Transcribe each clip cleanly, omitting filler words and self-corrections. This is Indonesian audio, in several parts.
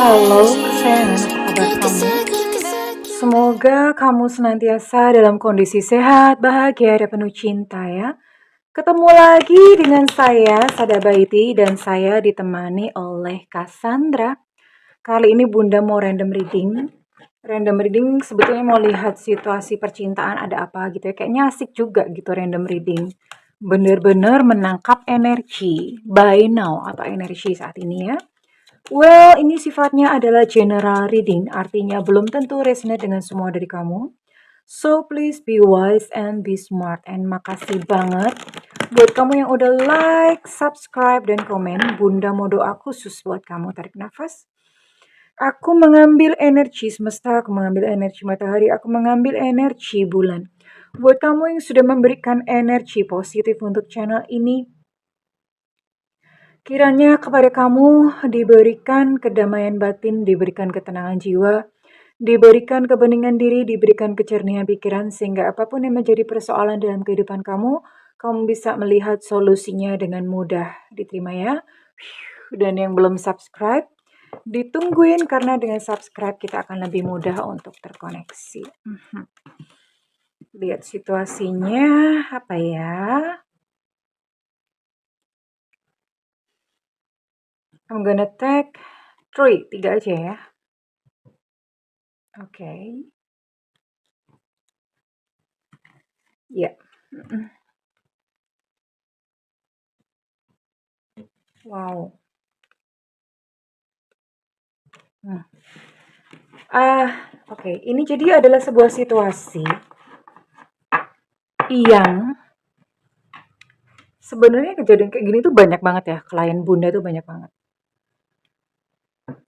Halo kesayangan, apa kabar kamu? Semoga kamu senantiasa dalam kondisi sehat, bahagia, dan penuh cinta ya. Ketemu lagi dengan saya, Sada Baiti, dan saya ditemani oleh Cassandra. Kali ini Bunda mau random reading. Random reading sebetulnya mau lihat situasi percintaan ada apa gitu ya. Kayaknya asik juga gitu random reading. Bener-bener menangkap energi by now atau energi saat ini ya. Well, ini sifatnya adalah general reading, artinya belum tentu resonate dengan semua dari kamu. So, please be wise and be smart. And makasih banget buat kamu yang udah like, subscribe, dan komen. Bunda mau doa khusus buat kamu. Tarik nafas. Aku mengambil energi semesta, aku mengambil energi matahari, aku mengambil energi bulan. Buat kamu yang sudah memberikan energi positif untuk channel ini, kiranya kepada kamu diberikan kedamaian batin, diberikan ketenangan jiwa, diberikan kebeningan diri, diberikan kejernihan pikiran, sehingga apapun yang menjadi persoalan dalam kehidupan kamu, kamu bisa melihat solusinya dengan mudah. Diterima ya. Dan yang belum subscribe, ditungguin karena dengan subscribe kita akan lebih mudah untuk terkoneksi. Lihat situasinya apa ya? I'm gonna take 3 aja ya. Oke. Ya. Wow. Oke. Ini jadi adalah sebuah situasi yang sebenarnya kejadian kayak gini tuh banyak banget ya. Klien Bunda tuh banyak banget.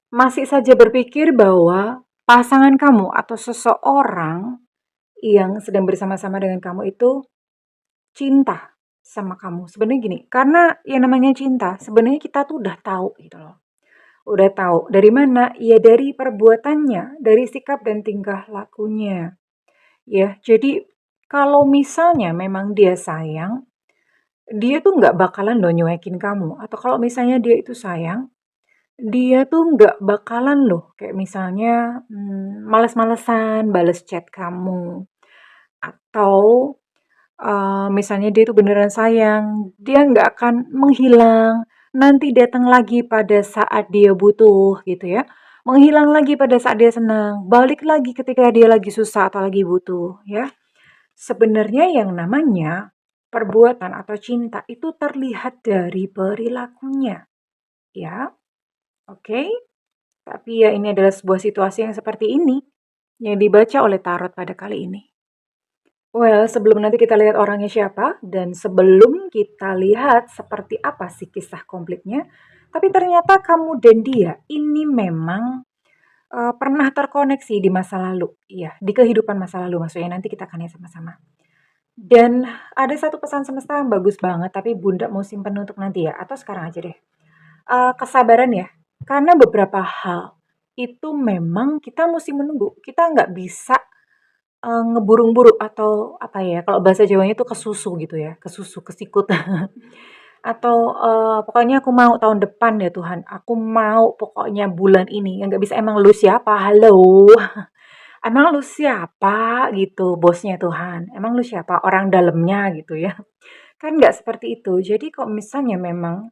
Masih saja berpikir bahwa pasangan kamu atau seseorang yang sedang bersama-sama dengan kamu itu cinta sama kamu. Sebenarnya gini, karena yang namanya cinta, sebenarnya kita tuh udah tahu gitu loh. Udah tahu dari mana? Ya dari perbuatannya, dari sikap dan tingkah lakunya. Ya, jadi kalau misalnya memang dia sayang, dia tuh nggak bakalan loh nyuekin kamu. Atau kalau misalnya dia itu sayang, dia tuh nggak bakalan loh kayak misalnya males-malesan bales chat kamu. Atau misalnya dia itu beneran sayang, dia nggak akan menghilang, nanti datang lagi pada saat dia butuh gitu ya. Menghilang lagi pada saat dia senang, balik lagi ketika dia lagi susah atau lagi butuh ya. Sebenarnya yang namanya perbuatan atau cinta itu terlihat dari perilakunya, ya. Oke? Tapi ya ini adalah sebuah situasi yang seperti ini yang dibaca oleh tarot pada kali ini. Well, sebelum nanti kita lihat orangnya siapa dan sebelum kita lihat seperti apa sih kisah konfliknya, tapi ternyata kamu dan dia ini memang pernah terkoneksi di masa lalu. Iya, di kehidupan masa lalu maksudnya nanti kita akan lihat sama-sama. Dan ada satu pesan semesta yang bagus banget, tapi Bunda mau simpen untuk nanti ya, atau sekarang aja deh. Kesabaran ya, karena beberapa hal itu memang kita mesti menunggu. Kita nggak bisa ngeburu-buru atau apa ya, kalau bahasa Jawanya itu kesusu gitu ya, kesusu, kesikut. Atau pokoknya aku mau tahun depan ya Tuhan, aku mau pokoknya bulan ini, yang nggak bisa emang lu siapa? Halo? Emang lu siapa gitu, bosnya Tuhan? Emang lu siapa? Orang dalamnya gitu ya. Kan nggak seperti itu. Jadi kalau misalnya memang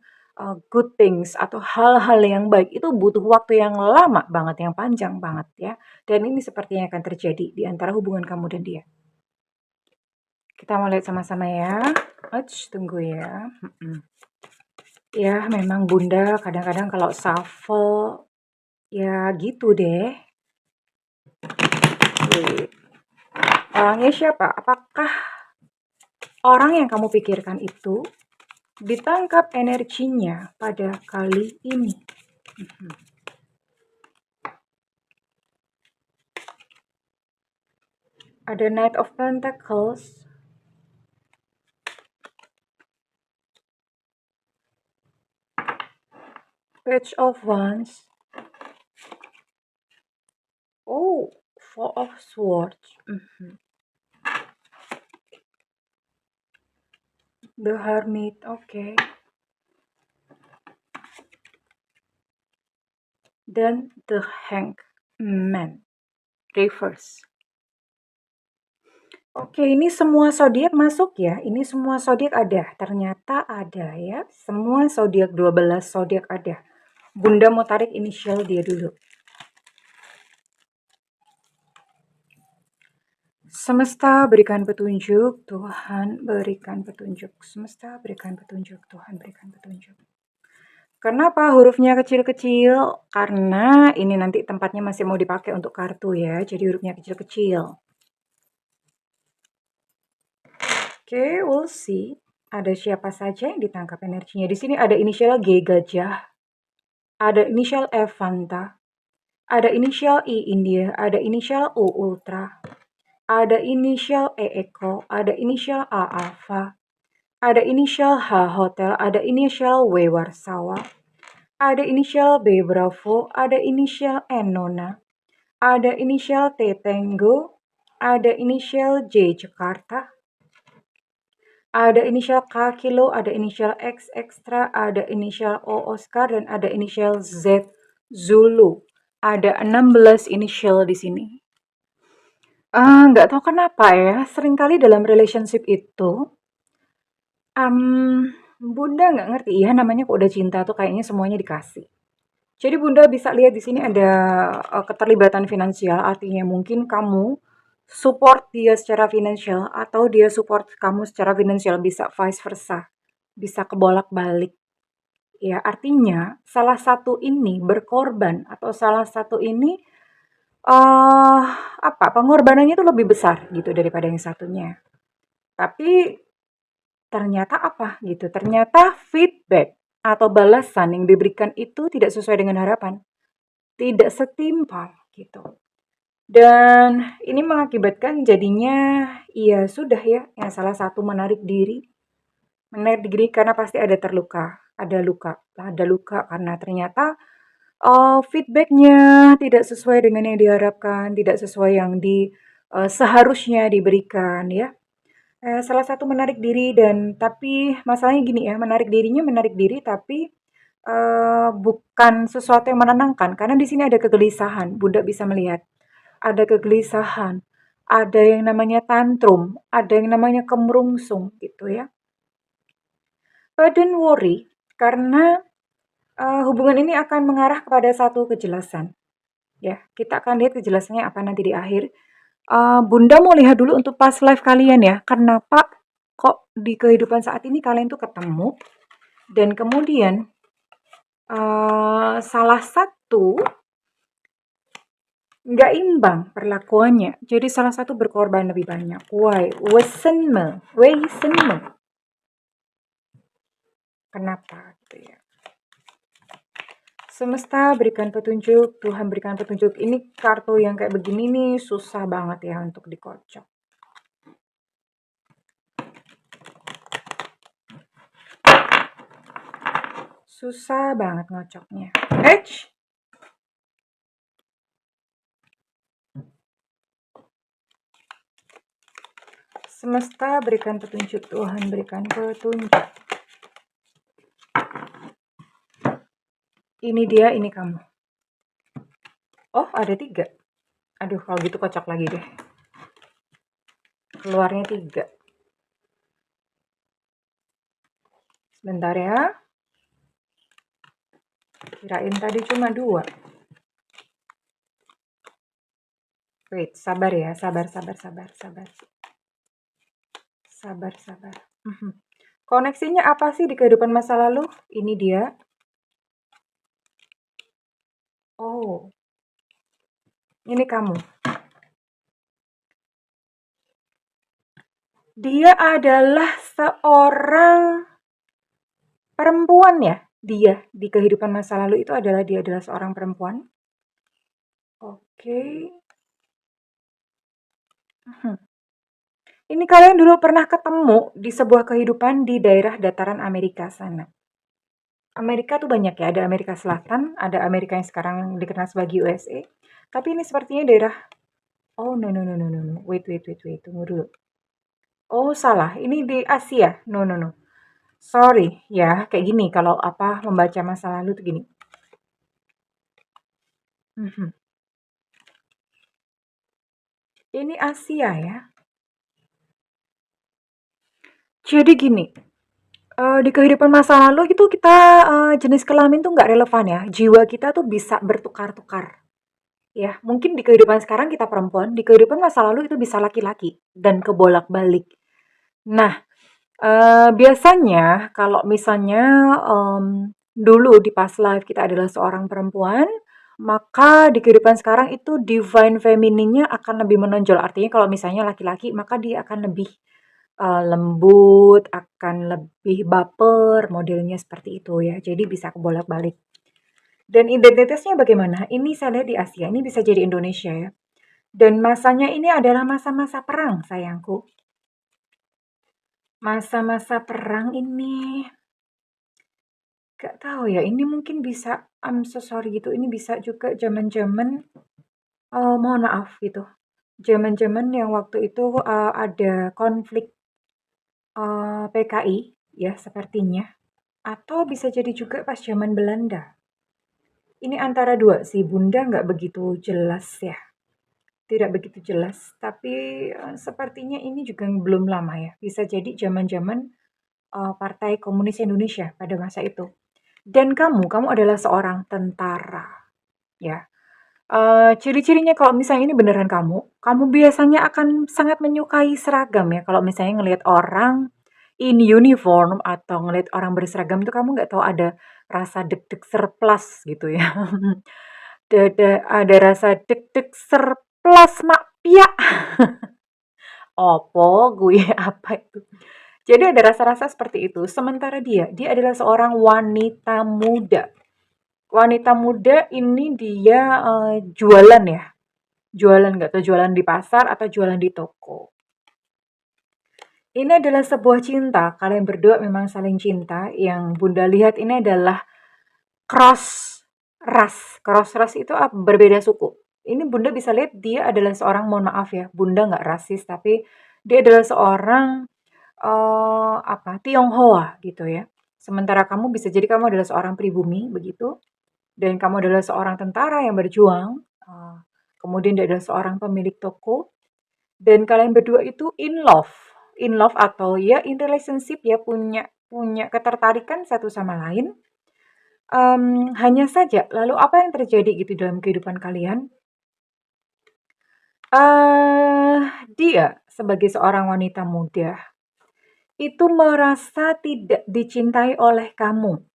good things atau hal-hal yang baik itu butuh waktu yang lama banget, yang panjang banget ya. Dan ini sepertinya akan terjadi di antara hubungan kamu dan dia. Kita mau lihat sama-sama ya. Tunggu ya. Ya, memang Bunda kadang-kadang kalau shuffle ya gitu deh. Orangnya siapa? Apakah orang yang kamu pikirkan itu ditangkap energinya pada kali ini? Ada Knight of Pentacles, Page of Wands, Four of Swords, The Hermit, oke. dan The Hangman reverse. Oke, ini semua zodiak masuk ya. Ini semua zodiak ada. Ternyata ada ya. Semua zodiak 12 zodiak ada. Bunda mau tarik inisial dia dulu. Semesta berikan petunjuk, Tuhan berikan petunjuk. Semesta berikan petunjuk, Tuhan berikan petunjuk. Kenapa hurufnya kecil-kecil? Karena ini nanti tempatnya masih mau dipakai untuk kartu ya. Jadi hurufnya kecil-kecil. Oke, we'll see. Ada siapa saja yang ditangkap energinya. Di sini ada inisial G gajah, ada inisial F Fanta, ada inisial I India, ada inisial U Ultra, ada inisial E Eko, ada inisial A Alpha, ada inisial H Hotel, ada inisial W Warsawa, ada inisial B Bravo, ada inisial N Nona, ada inisial T Tango, ada inisial J Jakarta, ada inisial K Kilo, ada inisial X Extra, ada inisial O Oscar, dan ada inisial Z Zulu. Ada 16 inisial di sini. Nggak tahu kenapa ya, seringkali dalam relationship itu, Bunda nggak ngerti ya namanya kok udah cinta tuh kayaknya semuanya dikasih. Jadi Bunda bisa lihat di sini ada keterlibatan finansial, artinya mungkin kamu support dia secara finansial atau dia support kamu secara finansial, bisa vice versa, bisa kebolak-balik. Ya, artinya salah satu ini berkorban atau salah satu ini pengorbanannya itu lebih besar gitu daripada yang satunya. Tapi ternyata apa gitu? Ternyata feedback atau balasan yang diberikan itu tidak sesuai dengan harapan, tidak setimpal gitu. Dan ini mengakibatkan jadinya ya sudah ya, yang salah satu menarik diri karena pasti ada luka karena ternyata feedbacknya tidak sesuai dengan yang diharapkan, tidak sesuai yang seharusnya diberikan ya. Salah satu menarik diri tapi masalahnya gini ya, menarik diri tapi bukan sesuatu yang menenangkan karena di sini ada kegelisahan. Bunda bisa melihat ada kegelisahan, ada yang namanya tantrum, ada yang namanya kemerungsung gitu ya. But don't worry, karena hubungan ini akan mengarah kepada satu kejelasan. Ya, kita akan lihat kejelasannya apa nanti di akhir. Bunda mau lihat dulu untuk past life kalian ya. Kenapa kok di kehidupan saat ini kalian tuh ketemu dan kemudian salah satu nggak imbang perlakuannya. Jadi salah satu berkorban lebih banyak. Why? Wesenme. Kenapa gitu ya? Semesta berikan petunjuk, Tuhan berikan petunjuk. Ini kartu yang kayak begini nih susah banget ya untuk dikocok. Susah banget ngocoknya. Semesta berikan petunjuk, Tuhan berikan petunjuk. Ini dia, ini kamu. Oh, ada 3. Aduh, kalau gitu kocok lagi deh. Keluarnya 3. Sebentar ya. Kirain tadi cuma 2. Wait, sabar ya, sabar. Koneksinya apa sih di kehidupan masa lalu? Ini dia. Oh, ini kamu. Dia adalah seorang perempuan ya. Dia di kehidupan masa lalu itu dia adalah seorang perempuan. Oke. Ini kalian dulu pernah ketemu di sebuah kehidupan di daerah dataran Amerika sana. Amerika tuh banyak ya, ada Amerika Selatan, ada Amerika yang sekarang dikenal sebagai USA. Tapi ini sepertinya daerah. Oh, no. Wait, tunggu dulu. Oh, salah. Ini di Asia. No. Sorry ya, kayak gini kalau membaca masa lalu tuh gini. Mhm. Ini Asia ya. Jadi gini, di kehidupan masa lalu itu kita, jenis kelamin tuh nggak relevan ya, jiwa kita tuh bisa bertukar-tukar, ya. Mungkin di kehidupan sekarang kita perempuan, di kehidupan masa lalu itu bisa laki-laki dan kebolak-balik. Nah, biasanya kalau misalnya, dulu di past life kita adalah seorang perempuan, maka di kehidupan sekarang itu divine feminine-nya akan lebih menonjol. Artinya kalau misalnya laki-laki, maka dia akan lebih, lembut, akan lebih baper, modelnya seperti itu ya. Jadi bisa kebolak-balik. Dan identitasnya bagaimana? Ini saya lihat di Asia, ini bisa jadi Indonesia ya. Dan masanya ini adalah masa-masa perang sayangku. Masa-masa perang ini gak tahu ya, ini mungkin bisa, I'm so sorry gitu, ini bisa juga zaman-zaman, mohon maaf gitu, zaman-zaman yang waktu itu, ada konflik, PKI ya sepertinya, atau bisa jadi juga pas zaman Belanda. Ini antara dua sih, Bunda nggak begitu jelas ya, tidak begitu jelas, tapi, sepertinya ini juga belum lama ya, bisa jadi zaman-zaman, Partai Komunis Indonesia pada masa itu. Dan kamu adalah seorang tentara, ya. Ciri-cirinya kalau misalnya ini beneran kamu biasanya akan sangat menyukai seragam ya. Kalau misalnya ngelihat orang in uniform atau ngelihat orang berseragam itu kamu nggak tahu ada rasa deg-deg surplus gitu ya. Ada rasa deg-deg surplus mak piak. Opo gue apa itu? Jadi ada rasa-rasa seperti itu. Sementara dia adalah seorang wanita muda. Wanita muda ini dia, jualan ya, jualan nggak tahu jualan di pasar atau jualan di toko. Ini adalah sebuah cinta, kalian berdua memang saling cinta, yang Bunda lihat ini adalah cross ras. Cross ras itu berbeda suku. Ini Bunda bisa lihat dia adalah seorang, mohon maaf ya, Bunda nggak rasis, tapi dia adalah seorang, Tionghoa gitu ya. Sementara kamu bisa jadi kamu adalah seorang pribumi begitu. Dan kamu adalah seorang tentara yang berjuang, kemudian dia adalah seorang pemilik toko, dan kalian berdua itu in love atau ya in relationship ya, punya punya ketertarikan satu sama lain. Hanya saja, lalu apa yang terjadi gitu dalam kehidupan kalian? Eh, dia sebagai seorang wanita muda itu merasa tidak dicintai oleh kamu.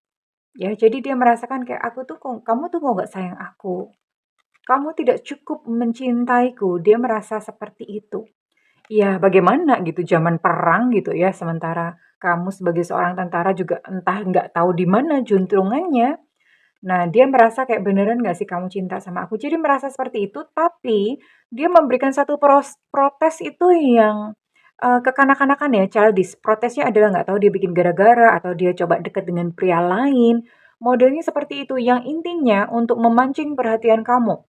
Ya, jadi dia merasakan kayak aku tuh kok, kamu tuh kok nggak sayang aku. Kamu tidak cukup mencintaiku, dia merasa seperti itu. Ya bagaimana gitu zaman perang gitu ya, sementara kamu sebagai seorang tentara juga entah nggak tahu di mana juntrungannya. Nah, dia merasa kayak, "Beneran nggak sih kamu cinta sama aku?" Jadi merasa seperti itu, tapi dia memberikan satu protes itu yang, kekanak-kanakan ya, childish. Protesnya adalah nggak tahu dia bikin gara-gara atau dia coba dekat dengan pria lain, modelnya seperti itu, yang intinya untuk memancing perhatian kamu.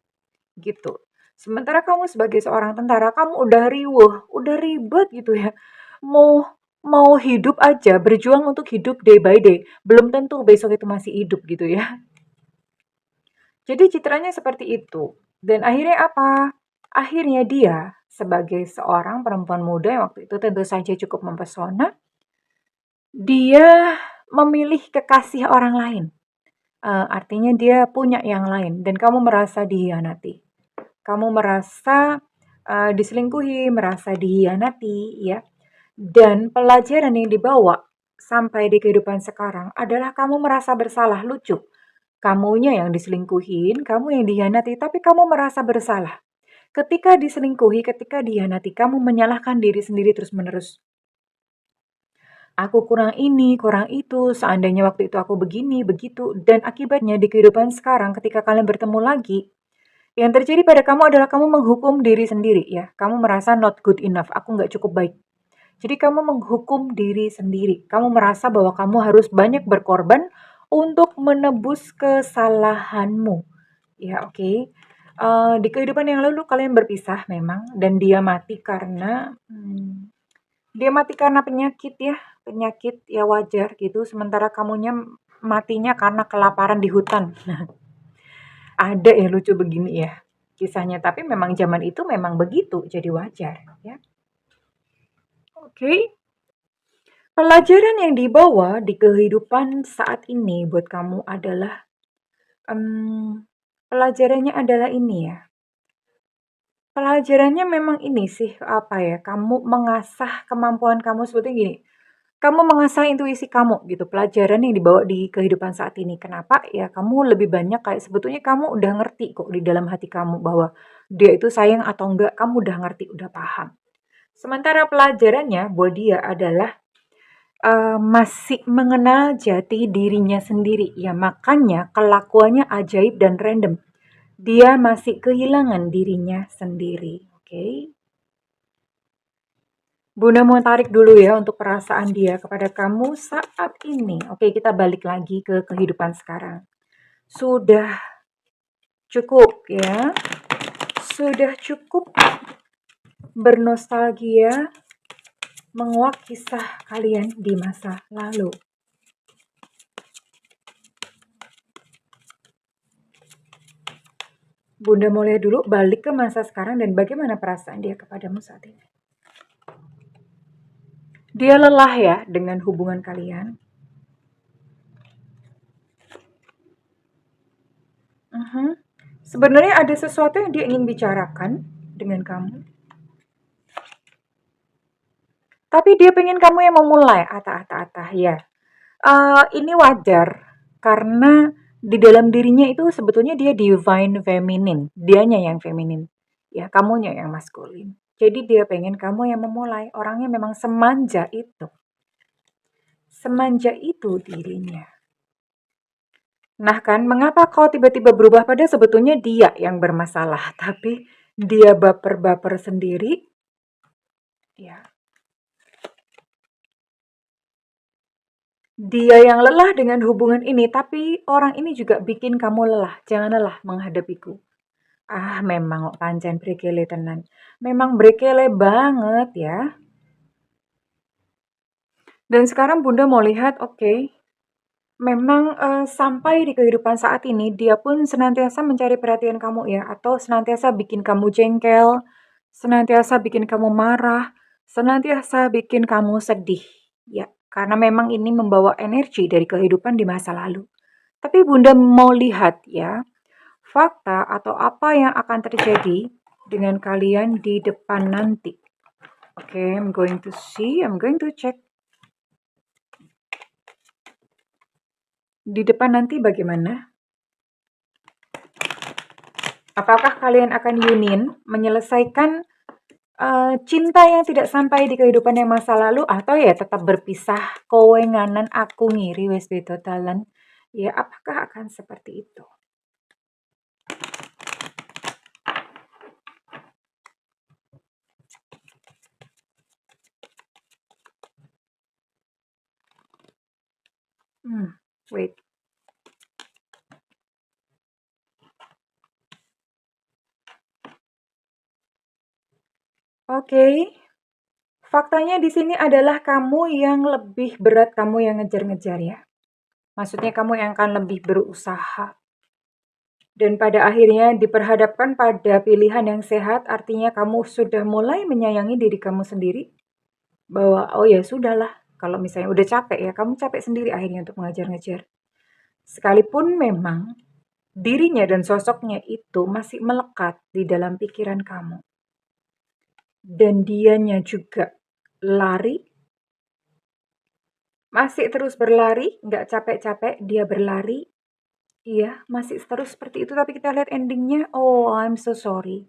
Gitu. Sementara kamu sebagai seorang tentara, kamu udah riweuh, udah ribet gitu ya. Mau mau hidup aja, berjuang untuk hidup day by day, belum tentu besok itu masih hidup gitu ya. Jadi citranya seperti itu. Dan akhirnya apa? Akhirnya dia sebagai seorang perempuan muda yang waktu itu tentu saja cukup mempesona, dia memilih kekasih orang lain. Artinya dia punya yang lain dan kamu merasa dihianati. Kamu merasa, diselingkuhi, merasa dihianati ya, dan pelajaran yang dibawa sampai di kehidupan sekarang adalah kamu merasa bersalah. Lucu, kamunya yang diselingkuhin, kamu yang dihianati, tapi kamu merasa bersalah. Ketika diselingkuhi, ketika dihianati, kamu menyalahkan diri sendiri terus-menerus. Aku kurang ini, kurang itu, seandainya waktu itu aku begini, begitu, dan akibatnya di kehidupan sekarang ketika kalian bertemu lagi, yang terjadi pada kamu adalah kamu menghukum diri sendiri ya. Kamu merasa not good enough, aku nggak cukup baik. Jadi kamu menghukum diri sendiri. Kamu merasa bahwa kamu harus banyak berkorban untuk menebus kesalahanmu. Ya, oke. Di kehidupan yang lalu kalian berpisah memang dan dia mati karena penyakit ya. Penyakit ya wajar gitu. Sementara kamunya matinya karena kelaparan di hutan. Ada ya lucu begini ya kisahnya, tapi memang zaman itu memang begitu, jadi wajar ya. Oke. Pelajaran yang dibawa di kehidupan saat ini buat kamu adalah, pelajarannya adalah ini ya, pelajarannya memang ini sih, apa ya, kamu mengasah kemampuan kamu sebetulnya gini, kamu mengasah intuisi kamu gitu, pelajaran yang dibawa di kehidupan saat ini. Kenapa? Ya kamu lebih banyak kayak sebetulnya kamu udah ngerti kok di dalam hati kamu bahwa dia itu sayang atau enggak, kamu udah ngerti, udah paham. Sementara pelajarannya buat dia adalah masih mengenal jati dirinya sendiri, ya makanya kelakuannya ajaib dan random. Dia masih kehilangan dirinya sendiri, oke? Bunda mau tarik dulu ya untuk perasaan dia kepada kamu saat ini. Oke, kita balik lagi ke kehidupan sekarang. Sudah cukup ya, sudah cukup bernostalgia menguak kisah kalian di masa lalu. Bunda mau lihat dulu balik ke masa sekarang dan bagaimana perasaan dia kepadamu saat ini. Dia lelah ya dengan hubungan kalian. Sebenarnya ada sesuatu yang dia ingin bicarakan dengan kamu. Tapi dia pengen kamu yang memulai. Atah. Ya. Ini wajar. Karena di dalam dirinya itu sebetulnya dia divine feminine. Dianya yang feminin. Ya, kamunya yang maskulin. Jadi dia pengen kamu yang memulai. Orangnya memang semanja itu. Semanja itu dirinya. Nah kan, mengapa kau tiba-tiba berubah pada sebetulnya dia yang bermasalah, tapi dia baper-baper sendiri, ya. Dia yang lelah dengan hubungan ini, tapi orang ini juga bikin kamu lelah. Jangan lelah menghadapiku. Ah, memang kok pancen brekele tenan. Memang brekele banget ya. Dan sekarang Bunda mau lihat, oke, memang sampai di kehidupan saat ini dia pun senantiasa mencari perhatian kamu ya, atau senantiasa bikin kamu jengkel, senantiasa bikin kamu marah, senantiasa bikin kamu sedih. Ya, karena memang ini membawa energi dari kehidupan di masa lalu. Tapi Bunda mau lihat ya, fakta atau apa yang akan terjadi dengan kalian di depan nanti. Oke, I'm going to see, I'm going to check. Di depan nanti bagaimana? Apakah kalian akan union menyelesaikan cinta yang tidak sampai di kehidupan yang masa lalu, atau ya tetap berpisah, kowe nganan aku ngiri wes beda dalan. Ya, apakah akan seperti itu? Wait. Oke. Faktanya di sini adalah kamu yang lebih berat, kamu yang ngejar-ngejar ya. Maksudnya kamu yang akan lebih berusaha. Dan pada akhirnya diperhadapkan pada pilihan yang sehat, artinya kamu sudah mulai menyayangi diri kamu sendiri. Bahwa, oh ya sudahlah, kalau misalnya udah capek ya, kamu capek sendiri akhirnya untuk mengejar-ngejar. Sekalipun memang dirinya dan sosoknya itu masih melekat di dalam pikiran kamu. Dan dianya juga lari, masih terus berlari, nggak capek-capek, dia berlari. Iya, masih terus seperti itu, tapi kita lihat endingnya, oh I'm so sorry.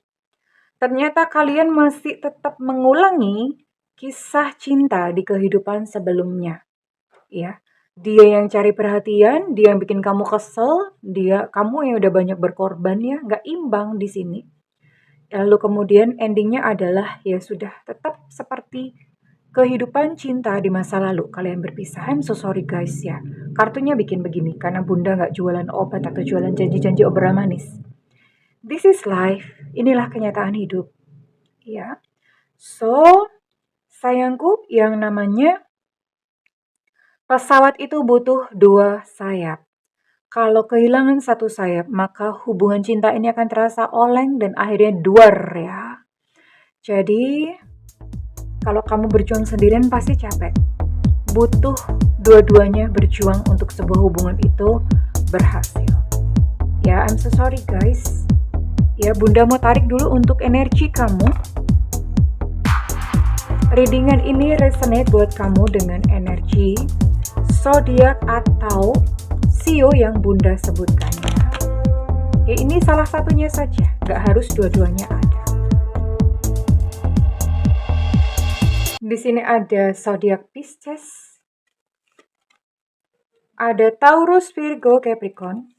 Ternyata kalian masih tetap mengulangi kisah cinta di kehidupan sebelumnya. Ya, dia yang cari perhatian, dia yang bikin kamu kesel, kamu yang udah banyak berkorban ya, nggak imbang di sini. Lalu kemudian endingnya adalah ya sudah tetap seperti kehidupan cinta di masa lalu. Kalian berpisah. I'm so sorry guys ya. Kartunya bikin begini karena Bunda nggak jualan obat atau jualan janji-janji obrolan manis. This is life. Inilah kenyataan hidup. Ya. So, sayangku, yang namanya pesawat itu butuh dua sayap. Kalau kehilangan satu sayap, maka hubungan cinta ini akan terasa oleng dan akhirnya duar ya. Jadi, kalau kamu berjuang sendirian pasti capek. Butuh dua-duanya berjuang untuk sebuah hubungan itu berhasil. Ya, I'm so sorry guys. Ya, Bunda mau tarik dulu untuk energi kamu. Readingan ini resonate buat kamu dengan energi zodiak atau sio yang Bunda sebutkan ya. Ya, ini salah satunya saja, gak harus dua-duanya ada. Di sini ada zodiak Pisces, ada Taurus, Virgo, Capricorn,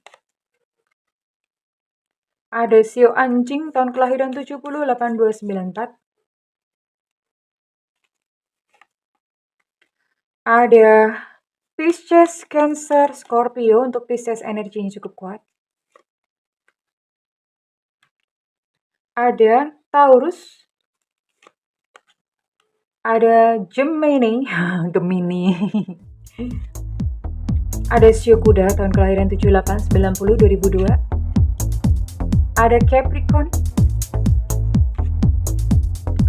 ada sio anjing tahun kelahiran 708294, ada Pisces, Cancer, Scorpio. Untuk Pisces energinya cukup kuat. Ada Taurus, ada Gemini, Gemini. Ada sio kuda tahun kelahiran 7890 2002. Ada Capricorn,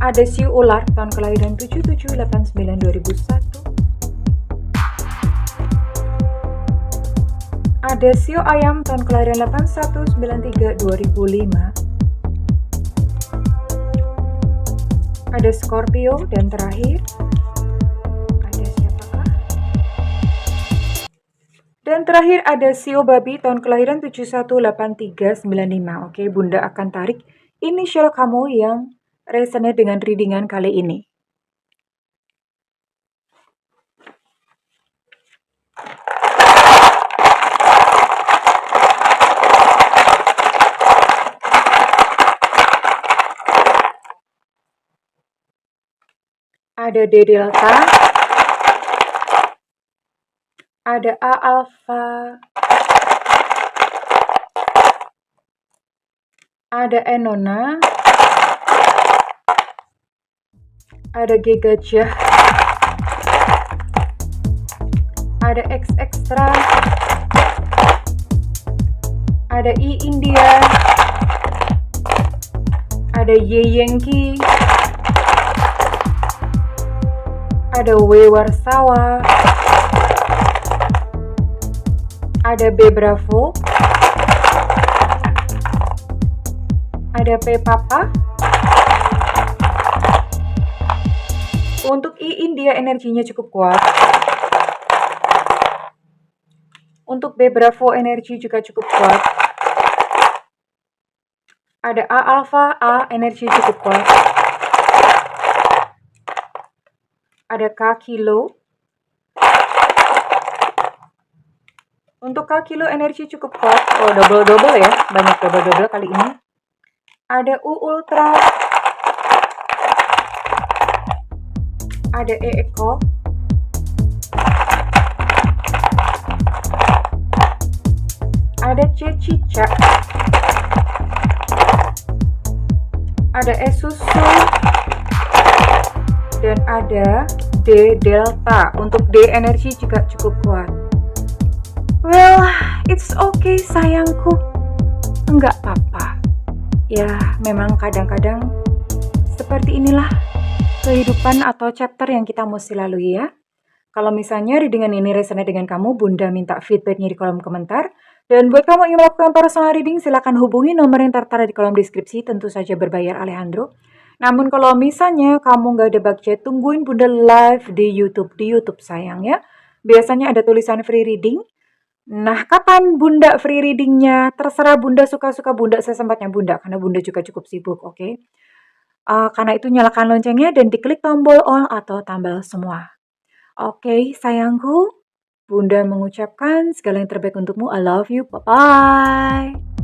ada sio ular tahun kelahiran 7789 2001. Ada sio ayam tahun kelahiran 8193 2005. Ada Scorpio dan terakhir ada siapakah? Dan terakhir ada sio babi tahun kelahiran 718395. Oke, Bunda akan tarik inisial kamu yang resonate dengan readingan kali ini. Ada D delta, ada A alpha, ada E nona, ada G gajah, ada X extra, ada I India, ada Y Yankee, ada W Warsawa, ada B Bravo, ada P Papa. Untuk I India energinya cukup kuat. Untuk B Bravo energi juga cukup kuat. Ada A Alpha, A energi cukup kuat. Ada K Kilo. Untuk K Kilo energi cukup kuat. Oh, double-double ya. Banyak double-double kali ini. Ada U Ultra. Ada E Eko. Ada C Cicak. Ada E Susu. Dan ada D Delta. Untuk D energi juga cukup kuat. Well, it's okay sayangku. Enggak apa-apa. Ya, memang kadang-kadang seperti inilah kehidupan atau chapter yang kita mesti lalui ya. Kalau misalnya readingan ini resonate dengan kamu, Bunda minta feedbacknya di kolom komentar. Dan buat kamu yang ingin melakukan personal reading, silakan hubungi nomor yang tertera di kolom deskripsi, tentu saja berbayar Alejandro. Namun kalau misalnya kamu nggak ada budget, tungguin Bunda live di YouTube sayang ya. Biasanya ada tulisan free reading. Nah, kapan Bunda free readingnya? Terserah Bunda, suka-suka Bunda, sesempatnya Bunda, karena Bunda juga cukup sibuk, oke? Karena itu nyalakan loncengnya dan diklik tombol all atau tambal semua. Oke, sayangku, Bunda mengucapkan segala yang terbaik untukmu. I love you, bye-bye.